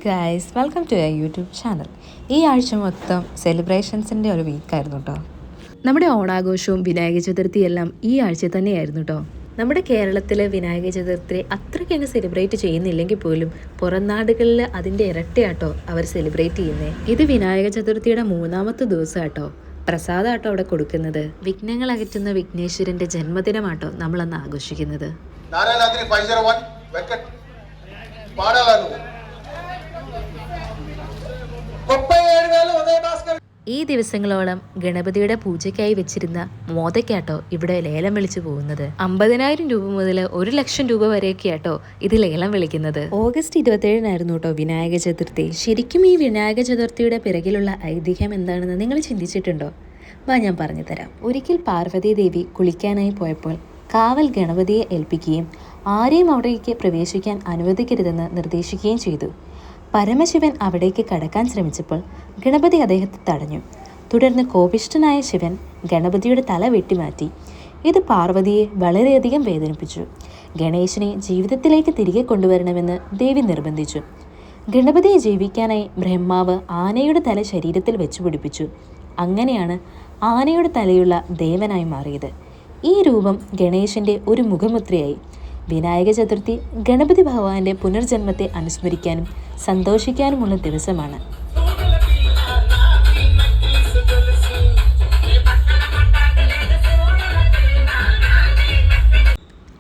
Guys, welcome to your YouTube channel. ഈ ആഴ്ച മൊത്തം സെലിബ്രേഷൻസിൻ്റെ ഒരു വീക്കായിരുന്നു കേട്ടോ. നമ്മുടെ ഓണാഘോഷവും വിനായക ചതുർത്ഥിയെല്ലാം ഈ ആഴ്ച തന്നെയായിരുന്നു കേട്ടോ. നമ്മുടെ കേരളത്തിൽ വിനായക ചതുർത്ഥി അത്രയ്ക്കങ്ങ് സെലിബ്രേറ്റ് ചെയ്യുന്നില്ലെങ്കിൽ പോലും പുറം നാടുകളിൽ അതിൻ്റെ ഇരട്ടിയാട്ടോ അവർ സെലിബ്രേറ്റ് ചെയ്യുന്നത്. ഇത് വിനായക ചതുർത്ഥിയുടെ 3ാമത്തെ ദിവസം കേട്ടോ. പ്രസാദാട്ടോ അവിടെ കൊടുക്കുന്നത്. വിഘ്നങ്ങൾ അകറ്റുന്ന വിഘ്നേശ്വരൻ്റെ ജന്മദിനമാട്ടോ നമ്മളന്ന് ആഘോഷിക്കുന്നത്. ഈ ദിവസങ്ങളോളം ഗണപതിയുടെ പൂജയ്ക്കായി വെച്ചിരുന്ന മോദക്കാട്ടോ ഇവിടെ ലേലം വിളിച്ചു പോകുന്നത്. 50,000 രൂപ മുതൽ 1,00,000 രൂപ വരെയൊക്കെയാട്ടോ ഇത് ലേലം വിളിക്കുന്നത്. ഓഗസ്റ്റ് 27-നായിരുന്നു കേട്ടോ വിനായക ചതുർത്ഥി. ശരിക്കും ഈ വിനായക ചതുർത്ഥിയുടെ പിറകിലുള്ള ഐതിഹ്യം എന്താണെന്ന് നിങ്ങൾ ചിന്തിച്ചിട്ടുണ്ടോ? വാ, ഞാൻ പറഞ്ഞു തരാം. ഒരിക്കൽ പാർവതി ദേവി കുളിക്കാനായി പോയപ്പോൾ കാവൽ ഗണപതിയെ ഏൽപ്പിക്കുകയും ആരെയും അവിടേക്ക് പ്രവേശിക്കാൻ അനുവദിക്കരുതെന്ന് നിർദ്ദേശിക്കുകയും ചെയ്തു. പരമശിവൻ അവിടേക്ക് കടക്കാൻ ശ്രമിച്ചപ്പോൾ ഗണപതി അദ്ദേഹത്തെ തടഞ്ഞു. തുടർന്ന് കോപിഷ്ഠനായ ശിവൻ ഗണപതിയുടെ തല വെട്ടിമാറ്റി. ഇത് പാർവതിയെ വളരെയധികം വേദനിപ്പിച്ചു. ഗണേശനെ ജീവിതത്തിലേക്ക് തിരികെ കൊണ്ടുവരണമെന്ന് ദേവി നിർബന്ധിച്ചു. ഗണപതിയെ ജീവിക്കാനായി ബ്രഹ്മാവ് ആനയുടെ തല ശരീരത്തിൽ വെച്ചു പിടിപ്പിച്ചു. അങ്ങനെയാണ് ആനയുടെ തലയുള്ള ദേവനായി മാറിയത്. ഈ രൂപം ഗണേശൻ്റെ ഒരു മുഖമുദ്രയായി. വിനായക ചതുർത്ഥി ഗണപതി ഭഗവാന്റെ പുനർജന്മത്തെ അനുസ്മരിക്കാനും സന്തോഷിക്കാനുമുള്ള ദിവസമാണ്.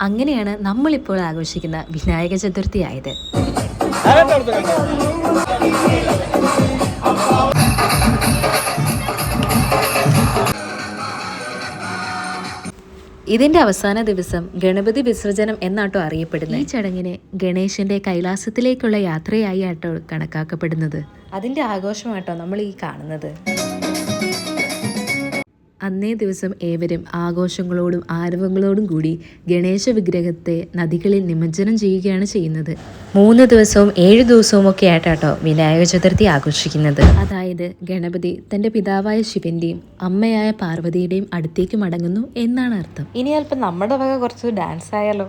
അങ്ങനെയാണ് നമ്മളിപ്പോൾ ആഘോഷിക്കുന്ന വിനായക ചതുർത്ഥി ആയത്. ഇതിന്റെ അവസാന ദിവസം ഗണപതി വിസർജനം എന്നാട്ടോ അറിയപ്പെടുന്നത്. ഈ ചടങ്ങിനെ ഗണേശന്റെ കൈലാസത്തിലേക്കുള്ള യാത്രയായി ആട്ടോ കണക്കാക്കപ്പെടുന്നത്. അതിന്റെ ആഘോഷമാട്ടോ നമ്മൾ ഈ കാണുന്നത്. അന്നേ ദിവസം ഏവരും ആഘോഷങ്ങളോടും ആരവങ്ങളോടും കൂടി ഗണേശ വിഗ്രഹത്തെ നദികളിൽ നിമജ്ജനം ചെയ്യുകയാണ് ചെയ്യുന്നത്. 3 ദിവസവും 7 ദിവസവും ഒക്കെ ആയിട്ടാട്ടോ വിനായക ചതുർത്ഥി ആഘോഷിക്കുന്നത്. അതായത് ഗണപതി തൻ്റെ പിതാവായ ശിവന്റെയും അമ്മയായ പാർവതിയുടെയും അടുത്തേക്ക് മടങ്ങുന്നു എന്നാണ് അർത്ഥം. ഇനി അല്പം നമ്മുടെ വക കുറച്ച് ഡാൻസ് ആയാലോ?